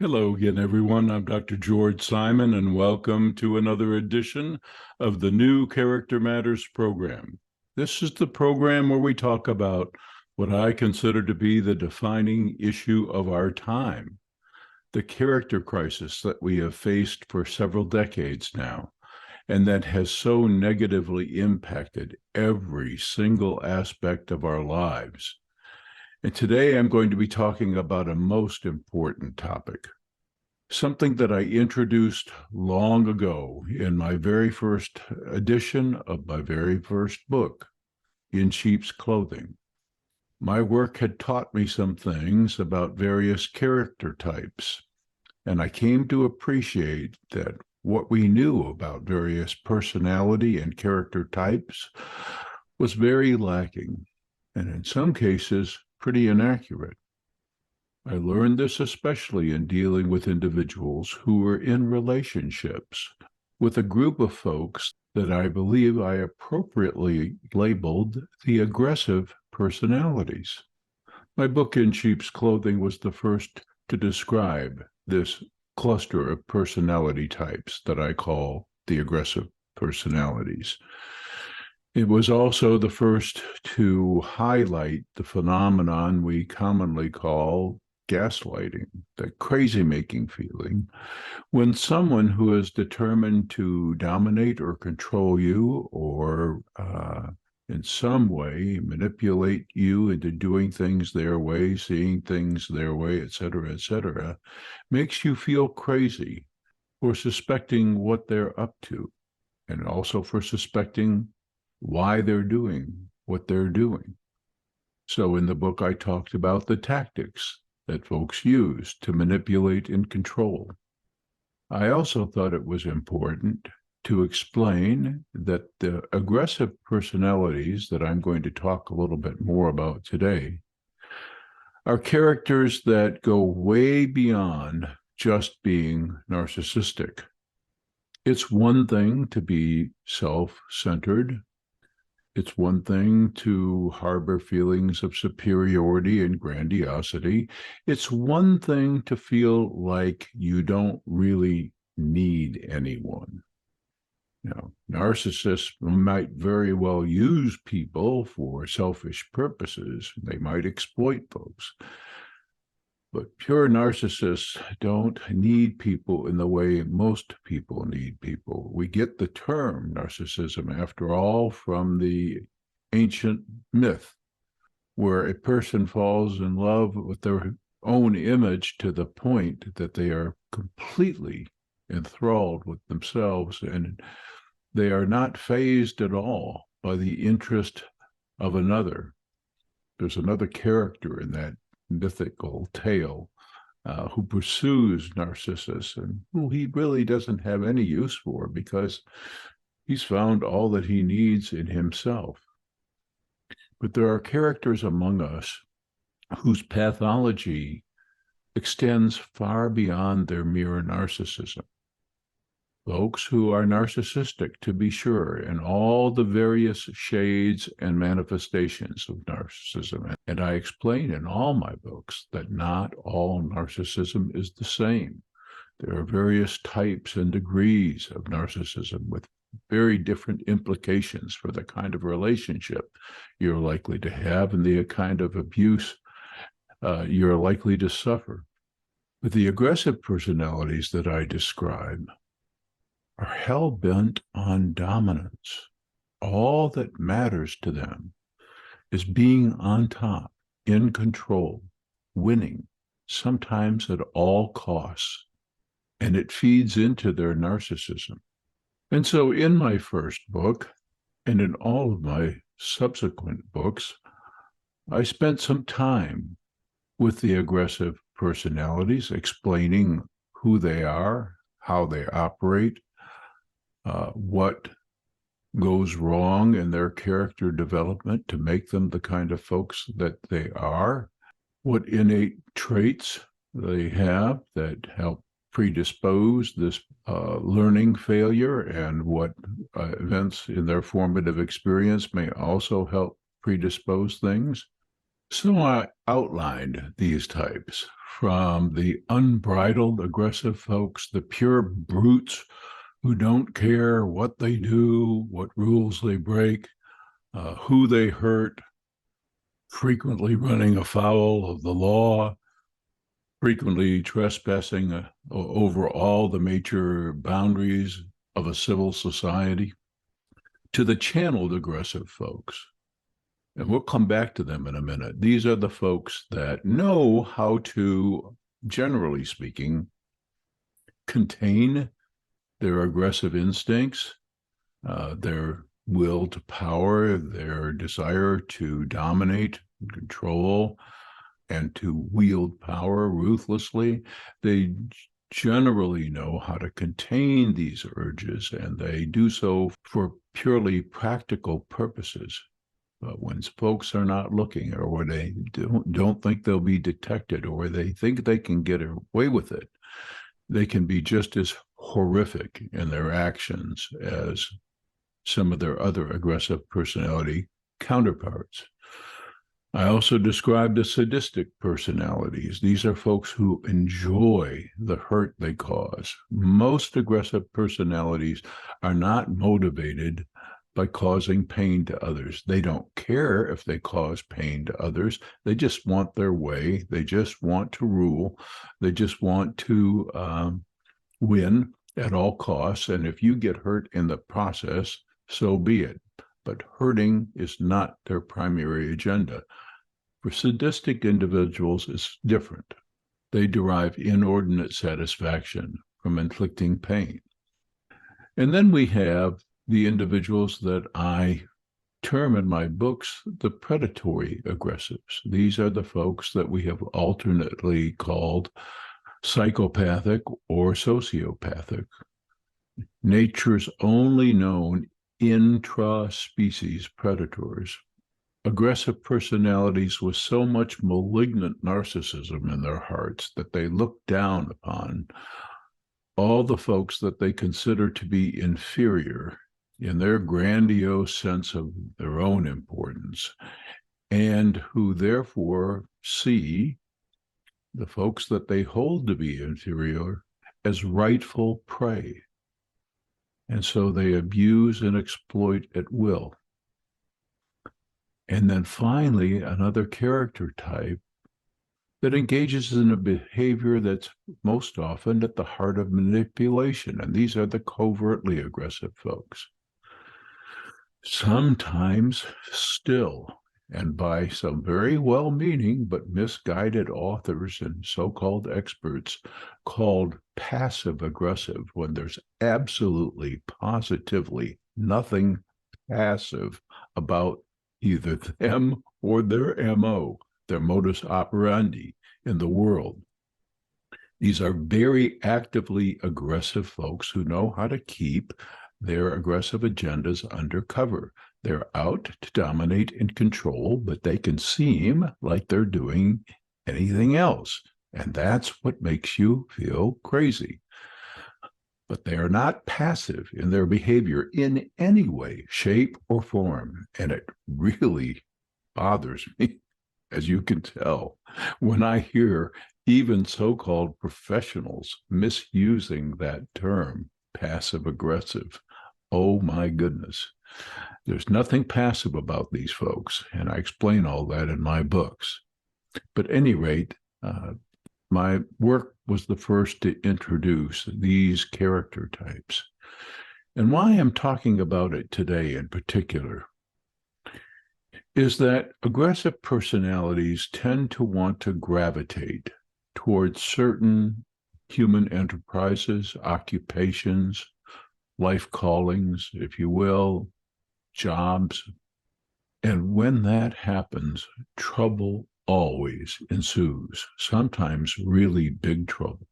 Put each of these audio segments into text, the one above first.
Hello again, everyone. I'm Dr. George Simon, and welcome to another edition of the New Character Matters program. This is the program where we talk about what I consider to be the defining issue of our time, the character crisis that we have faced for several decades now, and that has so negatively impacted every single aspect of our lives. And today I'm going to be talking about a most important topic, something that I introduced long ago in my very first edition of my very first book, In Sheep's Clothing. My work had taught me some things about various character types, and I came to appreciate that what we knew about various personality and character types was very lacking, and in some cases, pretty inaccurate. I learned this especially in dealing with individuals who were in relationships with a group of folks that I believe I appropriately labeled the aggressive personalities. My book, In Sheep's Clothing, was the first to describe this cluster of personality types that I call the aggressive personalities. It was also the first to highlight the phenomenon we commonly call gaslighting, the crazy-making feeling, when someone who is determined to dominate or control you or in some way manipulate you into doing things their way, seeing things their way, et cetera, makes you feel crazy for suspecting what they're up to, and also for suspecting why they're doing what they're doing. So in the book, I talked about the tactics that folks use to manipulate and control. I also thought it was important to explain that the aggressive personalities that I'm going to talk a little bit more about today are characters that go way beyond just being narcissistic. It's one thing to be self-centered. It's one thing to harbor feelings of superiority and grandiosity. It's one thing to feel like you don't really need anyone. Narcissists might very well use people for selfish purposes. They might exploit folks. But pure narcissists don't need people in the way most people need people. We get the term narcissism, after all, from the ancient myth, where a person falls in love with their own image to the point that they are completely enthralled with themselves, and they are not fazed at all by the interest of another. There's another character in that mythical tale who pursues Narcissus and who he really doesn't have any use for because he's found all that he needs in himself. But there are characters among us whose pathology extends far beyond their mere narcissism. Folks who are narcissistic, to be sure, in all the various shades and manifestations of narcissism. And I explain in all my books that not all narcissism is the same. There are various types and degrees of narcissism with very different implications for the kind of relationship you're likely to have and the kind of abuse you're likely to suffer. But the aggressive personalities that I describe are hell-bent on dominance. All that matters to them is being on top, in control, winning, sometimes at all costs. And it feeds into their narcissism. And so in my first book, and in all of my subsequent books, I spent some time with the aggressive personalities, explaining who they are, how they operate, what goes wrong in their character development to make them the kind of folks that they are, what innate traits they have that help predispose this learning failure, and what events in their formative experience may also help predispose things. So I outlined these types from the unbridled aggressive folks, the pure brutes who don't care what they do, what rules they break, who they hurt, frequently running afoul of the law, frequently trespassing over all the major boundaries of a civil society, to the channeled aggressive folks. And we'll come back to them in a minute. These are the folks that know how to, generally speaking, contain their aggressive instincts, their will to power, their desire to dominate, control, and to wield power ruthlessly. They generally know how to contain these urges, and they do so for purely practical purposes. But when folks are not looking, or when they don't think they'll be detected, or they think they can get away with it, they can be just as horrific in their actions as some of their other aggressive personality counterparts. I also described the sadistic personalities. These are folks who enjoy the hurt they cause. Most aggressive personalities are not motivated by causing pain to others. They don't care if they cause pain to others. They just want their way. They just want to rule. They just want to win at all costs. And if you get hurt in the process, so be it. But hurting is not their primary agenda. For sadistic individuals, it's different. They derive inordinate satisfaction from inflicting pain. And then we have the individuals that I term in my books the predatory aggressives. These are the folks that we have alternately called psychopathic or sociopathic. Nature's only known intra-species predators. Aggressive personalities with so much malignant narcissism in their hearts that they look down upon all the folks that they consider to be inferior in their grandiose sense of their own importance, and who therefore see the folks that they hold to be inferior as rightful prey. And so they abuse and exploit at will. And then finally, another character type that engages in a behavior that's most often at the heart of manipulation. And these are the covertly aggressive folks. Sometimes still, and by some very well-meaning but misguided authors and so-called experts, called passive-aggressive, when there's absolutely, positively nothing passive about either them or their MO, their modus operandi in the world. These are very actively aggressive folks who know how to keep their aggressive agendas under cover. They're out to dominate and control, but they can seem like they're doing anything else. And that's what makes you feel crazy. But they are not passive in their behavior in any way, shape, or form. And it really bothers me, as you can tell, when I hear even so-called professionals misusing that term, passive-aggressive. Oh, my goodness. There's nothing passive about these folks, and I explain all that in my books. But at any rate, my work was the first to introduce these character types. And why I'm talking about it today in particular is that aggressive personalities tend to want to gravitate towards certain human enterprises, occupations, life callings, if you will, jobs. And when that happens, trouble always ensues, sometimes really big trouble,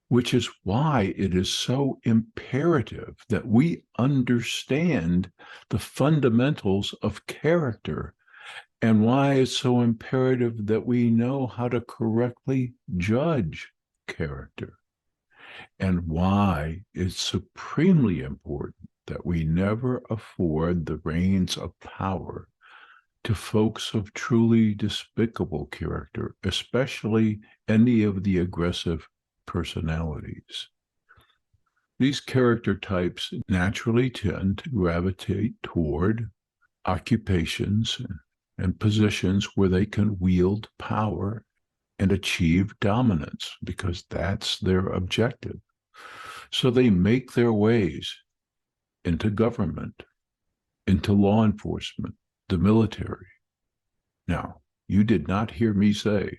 which is why it is so imperative that we understand the fundamentals of character, and why it's so imperative that we know how to correctly judge character, and why it's supremely important that we never afford the reins of power to folks of truly despicable character, especially any of the aggressive personalities. These character types naturally tend to gravitate toward occupations and positions where they can wield power and achieve dominance because that's their objective. So they make their ways into government, into law enforcement, the military. Now, you did not hear me say,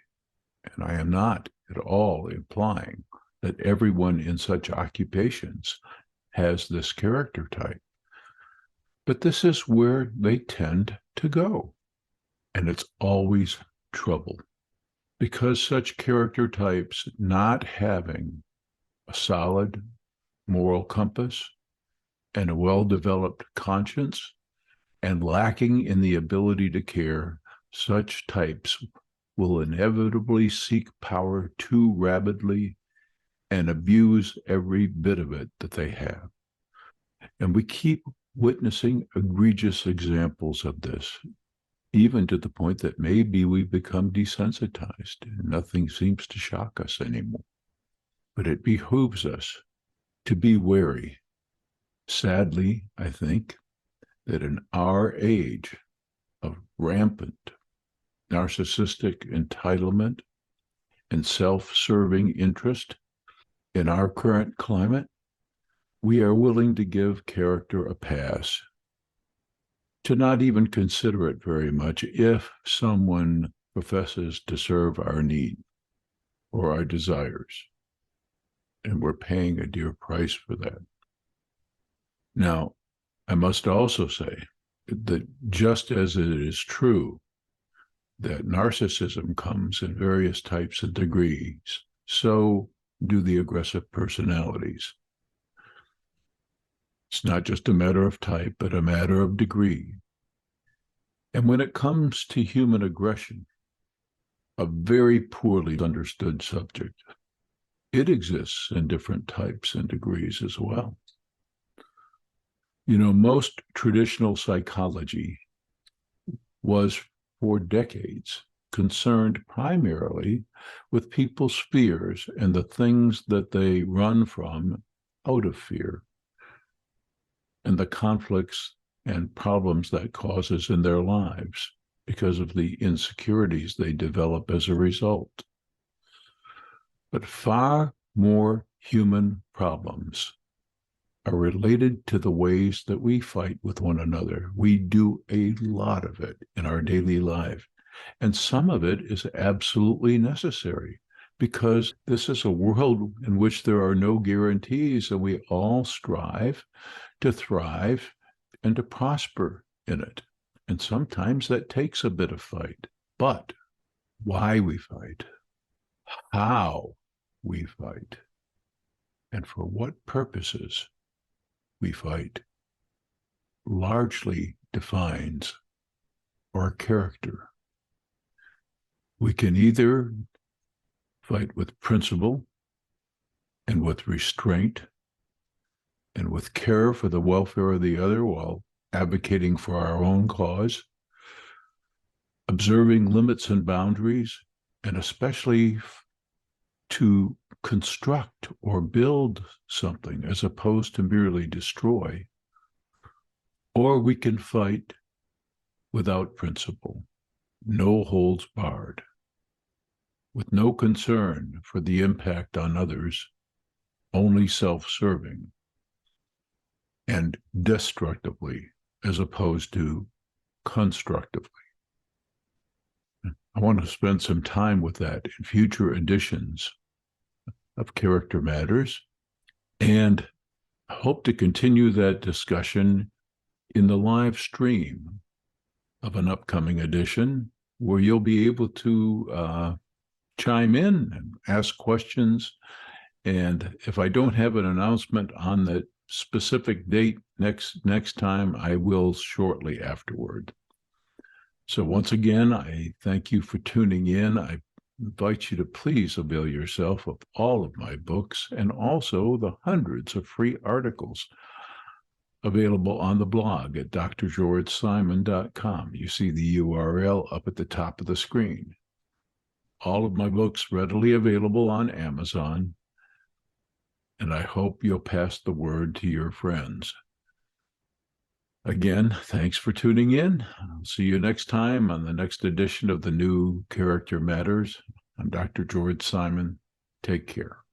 and I am not at all implying that everyone in such occupations has this character type. But this is where they tend to go. And it's always trouble because such character types not having a solid moral compass and a well-developed conscience and lacking in the ability to care, such types will inevitably seek power too rapidly and abuse every bit of it that they have. And we keep witnessing egregious examples of this, even to the point that maybe we've become desensitized and nothing seems to shock us anymore. But it behooves us to be wary. Sadly, I think that in our age of rampant narcissistic entitlement and self-serving interest in our current climate, we are willing to give character a pass, to not even consider it very much if someone professes to serve our need or our desires. And we're paying a dear price for that. Now, I must also say that just as it is true that narcissism comes in various types and degrees, so do the aggressive personalities. It's not just a matter of type, but a matter of degree. And when it comes to human aggression, a very poorly understood subject, it exists in different types and degrees as well. You know, most traditional psychology was for decades concerned primarily with people's fears and the things that they run from out of fear and the conflicts and problems that causes in their lives because of the insecurities they develop as a result. But far more human problems are related to the ways that we fight with one another. We do a lot of it in our daily life, and some of it is absolutely necessary because this is a world in which there are no guarantees, and we all strive to thrive and to prosper in it. And sometimes that takes a bit of fight. But why we fight, how we fight, and for what purposes we fight largely defines our character. We can either fight with principle and with restraint and with care for the welfare of the other while advocating for our own cause, observing limits and boundaries, and especially to construct or build something as opposed to merely destroy. Or we can fight without principle, no holds barred, with no concern for the impact on others, only self-serving, and destructively as opposed to constructively. I want to spend some time with that in future editions of Character Matters, and hope to continue that discussion in the live stream of an upcoming edition where you'll be able to chime in and ask questions. And if I don't have an announcement on the specific date next time, I will shortly afterward. So once again, I thank you for tuning in. I invite you to please avail yourself of all of my books and also the hundreds of free articles available on the blog at drgeorgesimon.com. You see the URL up at the top of the screen. All of my books readily available on Amazon, and I hope you'll pass the word to your friends. Again, thanks for tuning in. I'll see you next time on the next edition of the New Character Matters. I'm Dr. George Simon. Take care.